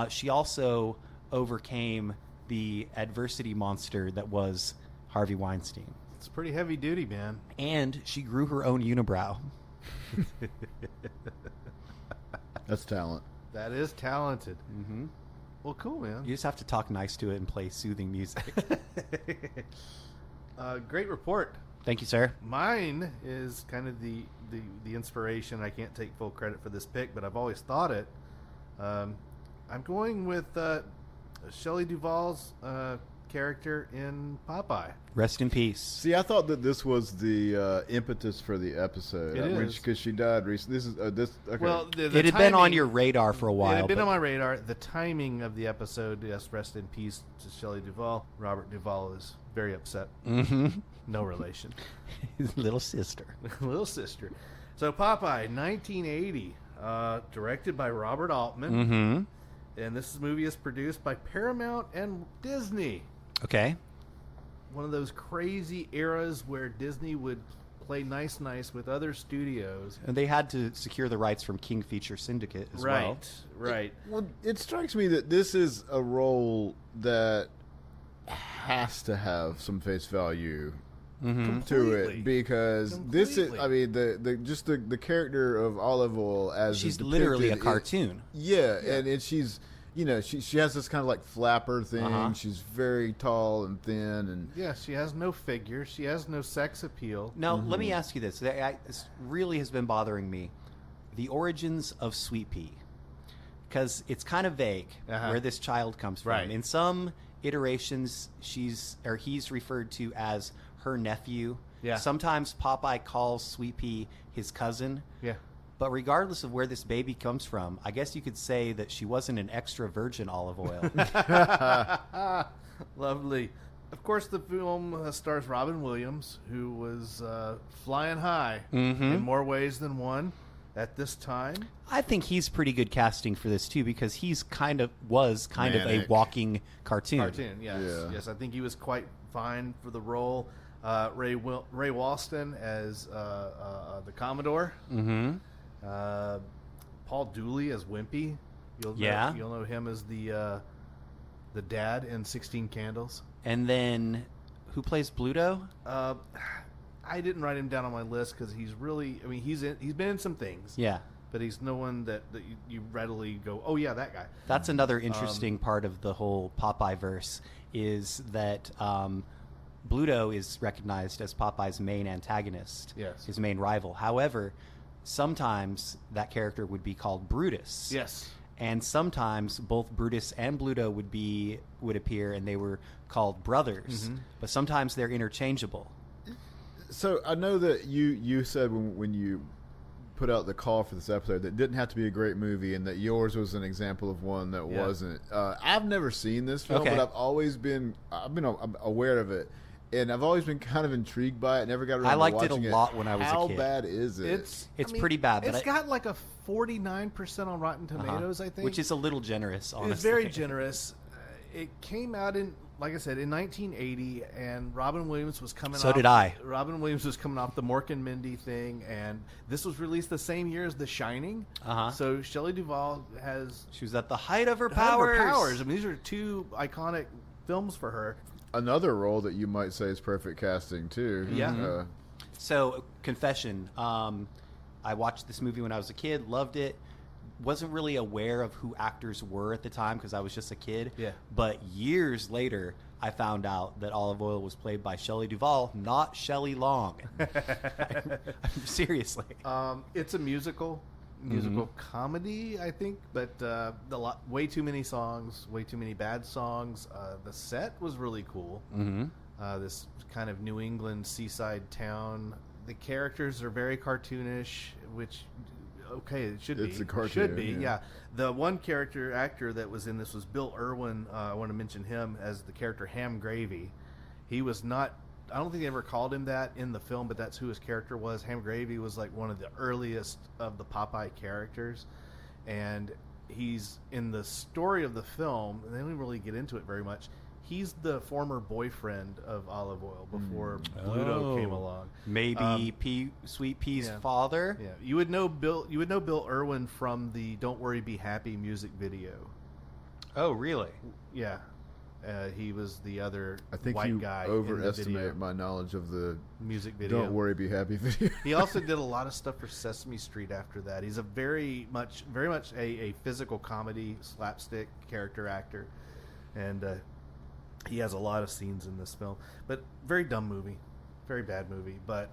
she also overcame the adversity monster that was Harvey Weinstein. It's pretty heavy duty, man. And she grew her own unibrow. That's talent. That is talented. Mm-hmm. Well, cool, man. You just have to talk nice to it and play soothing music. Great report. Thank you, sir. Mine is kind of the inspiration. I can't take full credit for this pick, but I've always thought it. I'm going with Shelley Duvall's character in Popeye. Rest in peace. See, I thought that this was the impetus for the episode. It is. Because she died recently. This is okay. Well, it had been on your radar for a while. It had been on my radar. The timing of the episode, yes, rest in peace to Shelley Duvall. Robert Duvall is very upset. Mm-hmm. No relation. His little sister. Little sister. So Popeye, 1980, directed by Robert Altman. Mm-hmm. And this movie is produced by Paramount and Disney. Okay. One of those crazy eras where Disney would play nice with other studios. And they had to secure the rights from King Feature Syndicate as well. Right. It strikes me that this is a role that has to have some face value to it, because this is, I mean, the character of Olive Oil as she's literally a cartoon. And she's, you know, she has this kind of like flapper thing. She's very tall and thin, and she has no figure. She has no sex appeal. Now, let me ask you this. This really has been bothering me. The origins of Sweet Pea. Because it's kind of vague where this child comes from. Right. In some iterations, he's referred to as her nephew. Yeah. Sometimes Popeye calls Sweet Pea his cousin. Yeah. But regardless of where this baby comes from, I guess you could say that she wasn't an extra virgin olive oil. Lovely. Of course, the film stars Robin Williams, who was flying high in more ways than one at this time. I think he's pretty good casting for this too, because he's kind of a walking cartoon. Yes. I think he was quite fine for the role. Ray Walston as the Commodore. Mm-hmm. Paul Dooley as Wimpy. You'll know him as the dad in 16 Candles. And then who plays Bluto? I didn't write him down on my list because he's really, I mean, he's been in some things. Yeah. But he's no one that you readily go, oh yeah, that guy. That's another interesting part of the whole Popeye verse, is that Bluto is recognized as Popeye's main antagonist, his main rival. However, sometimes that character would be called Brutus. Yes. And sometimes both Brutus and Bluto would appear, and they were called brothers. But sometimes they're interchangeable. So I know that you said when you put out the call for this episode that it didn't have to be a great movie, and that yours was an example of one that wasn't. I've never seen this film, but I've been aware of it, and I've always been kind of intrigued by it. Never got around to watching it. I liked it a lot when I was a kid. How bad is it? It's pretty bad. But It's got like a 49% on Rotten Tomatoes, I think, which is a little generous. Honestly, it's very generous. It came out in, like I said, in 1980, and Robin Williams was coming. So did I. Robin Williams was coming off the Mork and Mindy thing, and this was released the same year as The Shining. So Shelley Duvall she was at the height of her powers. I mean, these are two iconic films for her. Another role that you might say is perfect casting too. Yeah. So, confession. I watched this movie when I was a kid, loved it. Wasn't really aware of who actors were at the time because I was just a kid. Yeah. But years later, I found out that Olive Oyl was played by Shelley Duvall, not Shelley Long. Seriously. It's a musical comedy, I think, but way too many songs, way too many bad songs. The set was really cool. This kind of New England seaside town. The characters are very cartoonish, which it should be. It's a cartoon. Should be, yeah. The one actor that was in this was Bill Irwin. I want to mention him as the character Ham Gravy. He was not. I don't think they ever called him that in the film, but that's who his character was. Ham Gravy was like one of the earliest of the Popeye characters, and he's in the story of the film. And they don't really get into it very much. He's the former boyfriend of Olive Oyl before Bluto came along. Maybe Sweet Pea's father. Yeah, you would know Bill Irwin from the "Don't Worry, Be Happy" music video. Oh, really? Yeah, he was the other I white guy. I think you overestimate my knowledge of the music video. "Don't Worry, Be Happy" video. He also did a lot of stuff for Sesame Street after that. He's a very much a physical comedy slapstick character actor, and he has a lot of scenes in this film. But very dumb movie, very bad movie. But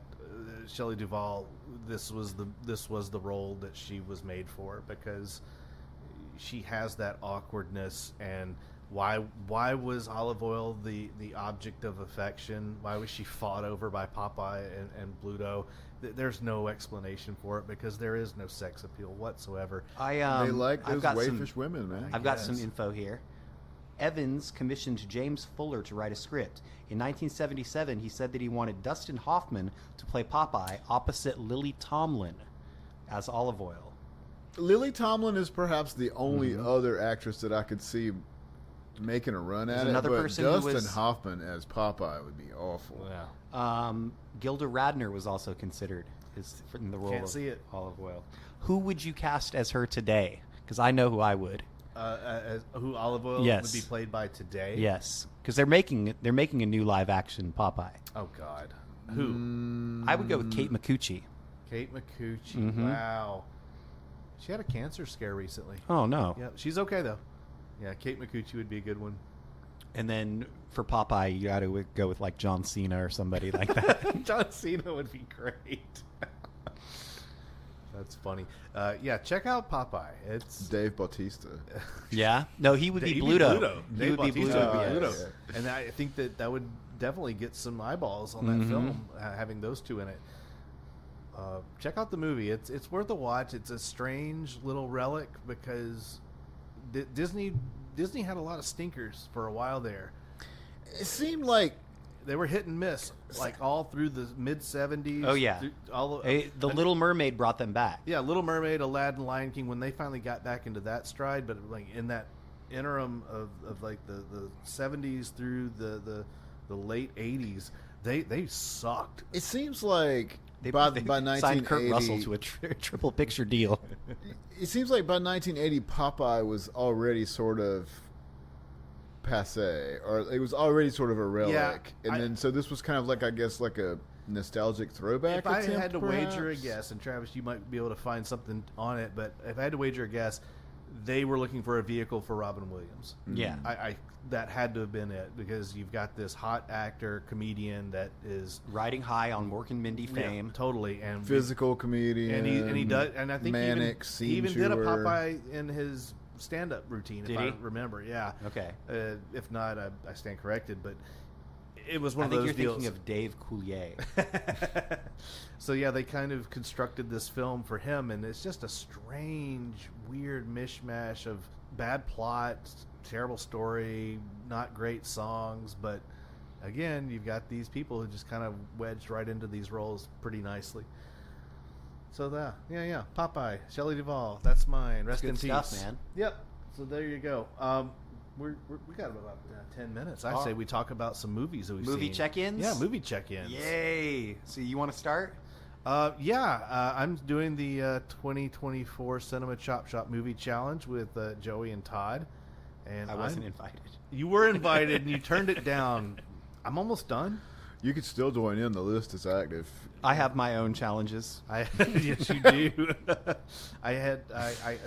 Shelley Duvall, this was the role that she was made for, because she has that awkwardness. And why was Olive Oyl the object of affection? Why was she fought over by Popeye and Bluto? There's no explanation for it, because there is no sex appeal whatsoever. They like those waifish women, man. I've got some info here. Evans commissioned James Fuller to write a script. In 1977, he said that he wanted Dustin Hoffman to play Popeye opposite Lily Tomlin as Olive Oyl. Lily Tomlin is perhaps the only other actress that I could see making a run at it. Another but person Dustin Hoffman as Popeye would be awful. Yeah. Gilda Radner was also considered in the role of Olive Oyl. Who would you cast as her today? Because I know who I would. Who Olive Oyl would be played by today? Yes, because they're making a new live action Popeye. Oh God, who? I would go with Kate Micucci. Kate Micucci. Wow, she had a cancer scare recently. Oh no. Yeah, she's okay though. Yeah, Kate Micucci would be a good one. And then for Popeye, you got to go with like John Cena or somebody like that. John Cena would be great. That's funny. Yeah, check out Popeye. It's Dave Bautista. Yeah? No, he would be Bluto. He would be Bluto. Bluto. And I think that would definitely get some eyeballs on that film, having those two in it. Check out the movie. It's worth a watch. It's a strange little relic, because Disney had a lot of stinkers for a while there. It seemed like they were hit and miss, like all through the mid-'70s. Oh, yeah. The Little Mermaid brought them back. Yeah, Little Mermaid, Aladdin, Lion King, when they finally got back into that stride. But like in that interim of like the 70s through the late 80s, they sucked. It seems like by 1980, signed Kurt Russell to a triple picture deal. It seems like by 1980, Popeye was already sort of passe, or it was already sort of a relic, so this was kind of like, I guess, like a nostalgic throwback. If I had to wager a guess, and Travis, you might be able to find something on it, but if I had to wager a guess, they were looking for a vehicle for Robin Williams. Yeah, that had to have been it, because you've got this hot actor comedian that is riding high on Mork and Mindy fame, totally, and physical comedian, and he does, and I think manic he even did a Popeye in his stand-up routine, Did if he? I remember. Yeah. Okay. If not, I stand corrected. But it was I one of think those you're deals. thinking of Dave Coulier. So yeah, they kind of constructed this film for him, and it's just a strange, weird mishmash of bad plot, terrible story, not great songs, but again, you've got these people who just kind of wedged right into these roles pretty nicely. So yeah, Popeye, Shelley Duvall, that's mine. Rest Good in stuff, peace, man. Yep. So there you go. We got about 10 minutes. I say we talk about some movies that we've seen. Movie check-ins? Yeah, movie check-ins. Yay! So you want to start? I'm doing the 2024 Cinema Chop Shop Movie Challenge with Joey and Todd. And I wasn't invited. You were invited and you turned it down. I'm almost done. You could still join in. The list is active. I have my own challenges. Yes, you do. I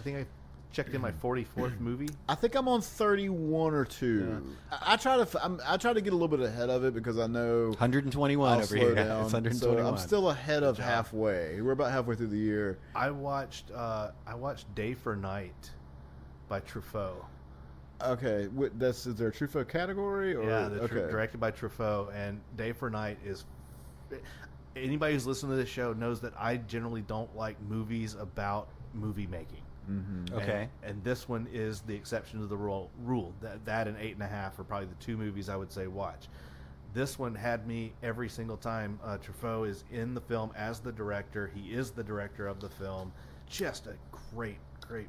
think I checked in my 44th movie. I think I'm on 31 or 2. Yeah. I try to get a little bit ahead of it because I know 121 I'll over slow here. down. It's 121. So I'm still ahead of halfway. We're about halfway through the year. I watched Day for Night by Truffaut. Okay, is there a Truffaut category? Or? Yeah, okay. Directed by Truffaut, and Day for Night is. Anybody who's listened to this show knows that I generally don't like movies about movie making. Mm-hmm. Okay. And this one is the exception to the rule. That and 8.5 are probably the 2 movies I would say watch. This one had me every single time. Truffaut is in the film as the director. He is the director of the film. Just a great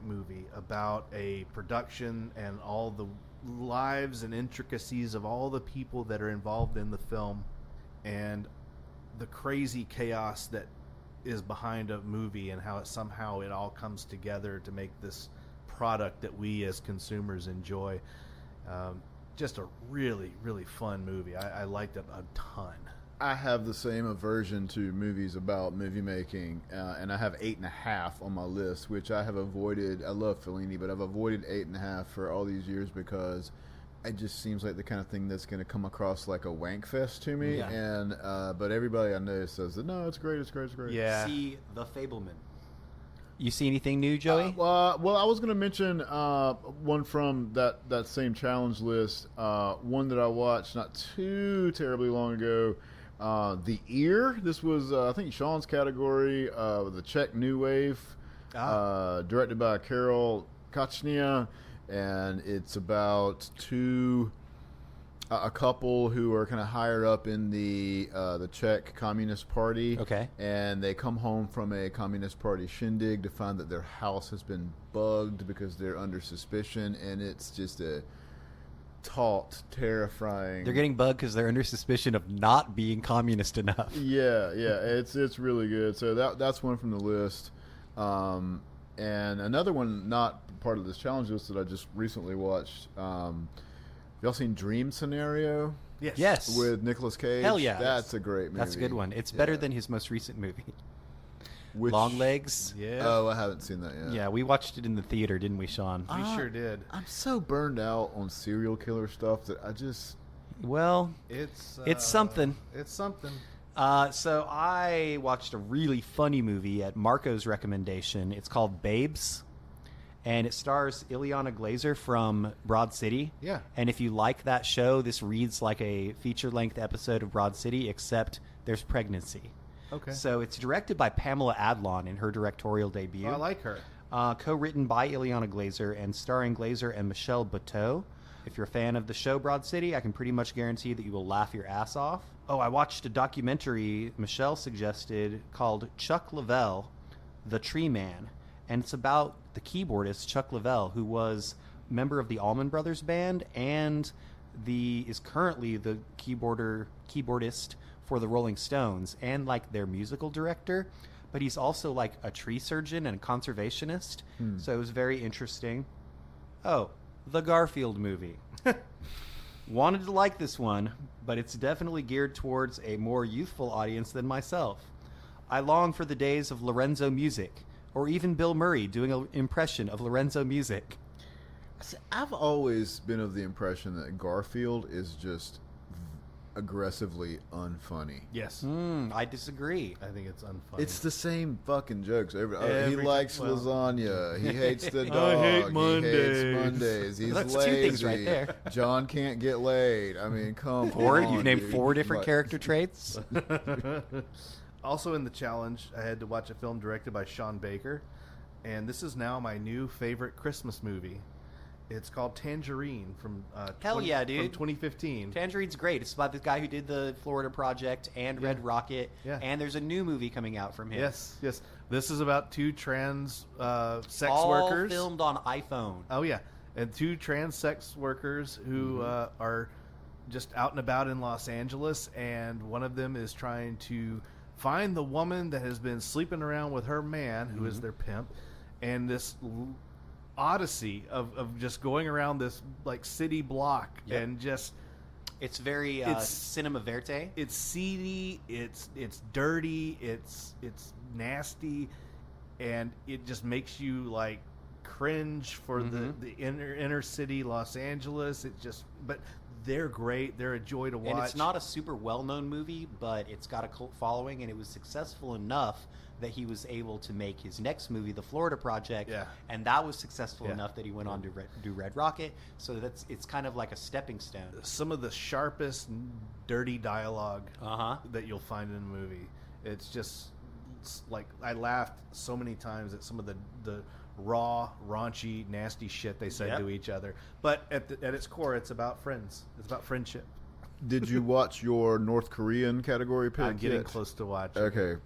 movie about a production and all the lives and intricacies of all the people that are involved in the film and the crazy chaos that is behind a movie and how somehow it all comes together to make this product that we as consumers enjoy. Just a really, really fun movie. I liked it a ton. I have the same aversion to movies about movie making, and I have 8.5 on my list, which I have avoided. I love Fellini, but I've avoided 8.5 for all these years because it just seems like the kind of thing that's going to come across like a wank fest to me. Yeah. And but everybody I know says that no, it's great. Yeah. See The Fableman. You see anything new, Joey? Well, I was going to mention one from that same challenge list. One that I watched not too terribly long ago. The Ear. This was, I think, Shawn's category. The Czech New Wave. Directed by Karol Kochnia. And it's about a couple who are kind of higher up in the Czech Communist Party. Okay. And they come home from a Communist Party shindig to find that their house has been bugged because they're under suspicion. And it's just a taut, terrifying. They're getting bugged because they're under suspicion of not being communist enough. Yeah, it's really good. So that's one from the list, and another one not part of this challenge list that I just recently watched. Y'all seen Dream Scenario? Yes. With Nicolas Cage. Hell yeah, that's a great movie. That's a good one. It's better than his most recent movie, Which, Long Legs. Yeah. Oh, I haven't seen that yet. Yeah, we watched it in the theater, didn't we, Shawn? We sure did. I'm so burned out on serial killer stuff that I just. Well, It's something. It's something. So I watched a really funny movie at Marco's recommendation. It's called Babes, and it stars Ileana Glazer from Broad City. Yeah. And if you like that show, this reads like a feature-length episode of Broad City, except there's pregnancy. Okay. So it's directed by Pamela Adlon in her directorial debut. I like her. Co-written by Ileana Glazer and starring Glazer and Michelle Buteau. If you're a fan of the show Broad City, I can pretty much guarantee that you will laugh your ass off. Oh, I watched a documentary Michelle suggested called Chuck Leavell, The Tree Man. And it's about the keyboardist Chuck Leavell, who was a member of the Allman Brothers Band and is currently the keyboardist for the Rolling Stones and like their musical director. But he's also like a tree surgeon and a conservationist. So it was very interesting. Oh, the Garfield movie. Wanted to like this one, but it's definitely geared towards a more youthful audience than myself. I long for the days of Lorenzo Music, or even Bill Murray doing an impression of Lorenzo Music. I've always been of the impression that Garfield is just aggressively unfunny. Yes. I disagree. I think it's unfunny. It's the same fucking jokes. He Every likes time- well- lasagna. He hates the dog. I hate He Mondays. hates Mondays. He's That's lazy. two things right there. John can't get laid. I mean, come Four? on. You've named dude. 4 different But- character traits? Also in the challenge, I had to watch a film directed by Shawn Baker, and this is now my new favorite Christmas movie. It's called Tangerine from Hell yeah, dude. from 2015. Tangerine's great. It's about the guy who did the Florida Project and Red Rocket. Yeah. And there's a new movie coming out from him. Yes. This is about 2 trans sex All workers. filmed on iPhone. Oh yeah, and 2 trans sex workers who are just out and about in Los Angeles, and one of them is trying to find the woman that has been sleeping around with her man, who is their pimp, and this odyssey of just going around this like city block and just It's very It's- cinema verte. it's seedy, it's dirty, it's nasty, and it just makes you like cringe for the inner city Los Angeles. But they're great. They're a joy to watch. And it's not a super well-known movie, but it's got a cult following, and it was successful enough that he was able to make his next movie, The Florida Project, Yeah. and that was successful Yeah. enough that he went on to do Red Rocket. So it's kind of like a stepping stone. some of the sharpest dirty dialogue Uh-huh. that you'll find in a movie. It's like I laughed so many times at some of the raw, raunchy, nasty shit they said Yep. to each other. But at its core, it's about friends. It's about friendship. Did you watch your North Korean category pick I'm getting yet? close to watching. Okay.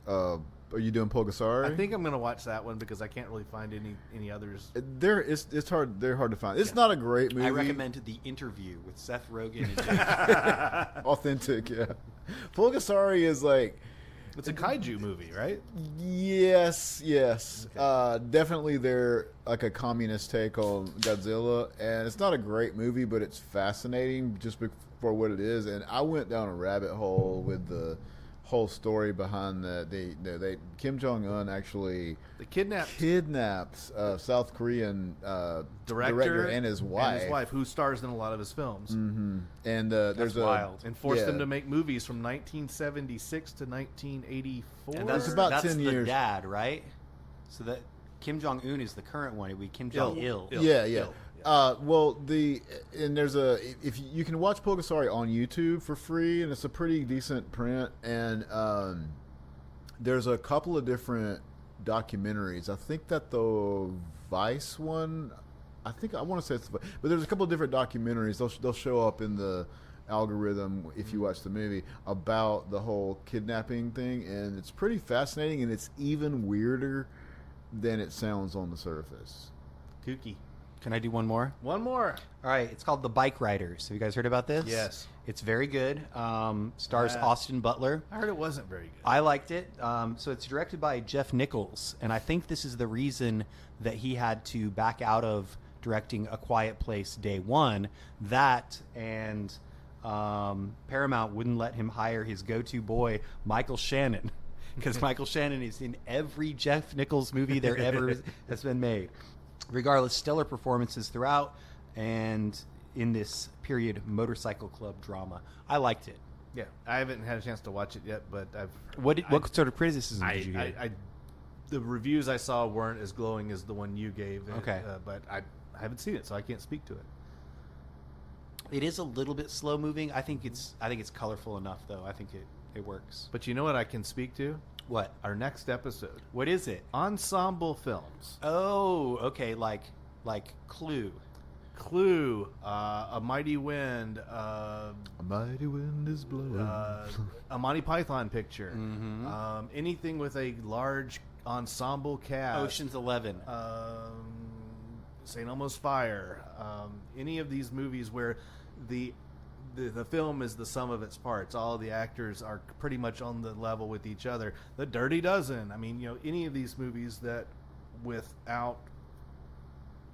Are you doing Pulgasari? I think I'm going to watch that one because I can't really find any others. It's hard. They're hard to find. It's not a great movie. I recommend The Interview with Seth Rogen and Jake. Authentic. Yeah. Pulgasari is like. It's a kaiju movie, right? Yes. Definitely they're like a communist take on Godzilla, and it's not a great movie, but it's fascinating just for what it is. And I went down a rabbit hole with the whole story behind that. They Kim Jong-un actually The kidnapped South Korean director and his wife. who stars in a lot of his films, And That's there's wild. and forced Yeah. them to make movies from 1976 to 1984. And It's about that's 10 the years. dad, right? So that Kim Jong-un is the current one. It would be Kim Jong-il. Yeah. Well, there's if you can watch Pulgasari on YouTube for free, and it's a pretty decent print. And there's a couple of different documentaries. I think that the Vice one, I want to say it's, but there's a couple of different documentaries. They'll show up in the algorithm if you watch the movie about the whole kidnapping thing, and it's pretty fascinating, and it's even weirder than it sounds on the surface. Kooky. Can I do one more? One more. All right, it's called The Bike Riders. Have you guys heard about this? Yes. It's very good. Stars Yeah. Austin Butler. I heard it wasn't very good. I liked it. So it's directed by Jeff Nichols, and I think this is the reason that he had to back out of directing A Quiet Place day one. That and Paramount wouldn't let him hire his go-to boy, Michael Shannon, because Michael Shannon is in every Jeff Nichols movie there ever has been made. Regardless, stellar performances throughout, and in this period motorcycle club drama. I liked it. Yeah, I haven't had a chance to watch it yet, but What sort of criticism did you get? the reviews I saw weren't as glowing as the one you gave. Okay. But I haven't seen it, so I can't speak to it. It is a little bit slow moving. I think it's colorful enough though. I think it works. But you know what I can speak to? What? Our next episode. What is it? Ensemble films. Oh, okay, like Clue. Clue, A Mighty Wind, A mighty wind is blowing. a Monty Python picture, anything with a large ensemble cast. Ocean's 11. St. Elmo's Fire. Any of these movies where the film is the sum of its parts. All of the actors are pretty much on the level with each other. The Dirty Dozen. I mean, any of these movies that without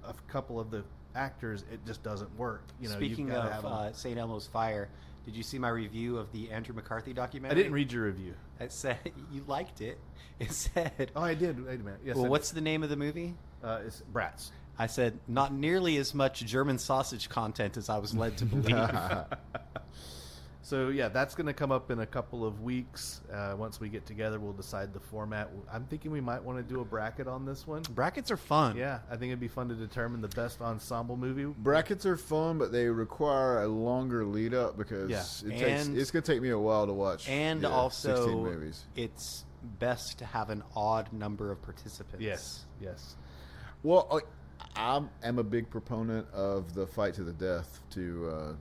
a couple of the actors, it just doesn't work. Speaking you've gotta have them. of St. Elmo's Fire, did you see my review of the Andrew McCarthy I documentary? didn't read your review. It said you liked it. It said, Oh, I did. Wait a minute. Yes. well, I what's the name of the movie? did. It's Brats. I said, not nearly as much German sausage content as I was led to believe. So yeah, that's going to come up in a couple of weeks. Once we get together, we'll decide the format. I'm thinking we might want to do a bracket on this one. Brackets are fun. Yeah, I think it'd be fun to determine the best ensemble movie. Brackets are fun, but they require a longer lead up because it's going to take me a while to watch. And 16 also, movies. it's best to have an odd number of participants. Yes. Well, I am a big proponent of the fight to the death to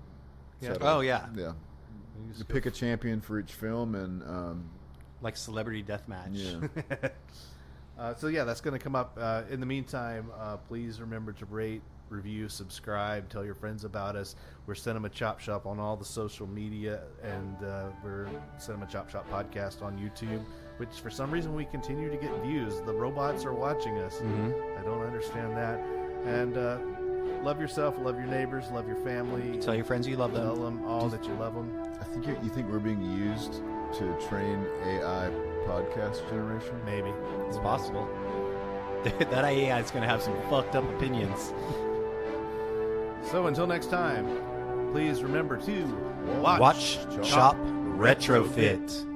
settle. Oh, yeah. Yeah. You pick a champion for each film and like Celebrity Deathmatch. Yeah. So yeah, that's going to come up. In the meantime, please remember to rate, review, subscribe, tell your friends about us. We're Cinema Chop Shop on all the social media, and we're Cinema Chop Shop Podcast on YouTube, which for some reason we continue to get views. The robots are watching us. I don't understand that. And love yourself, love your neighbors, love your family. Tell your friends you love them. Tell them all that you love them. I think you think we're being used to train AI podcast generation. Maybe. It's possible. That AI is going to have some fucked up opinions. So until next time, please remember to Watch, Chop, Retrofit.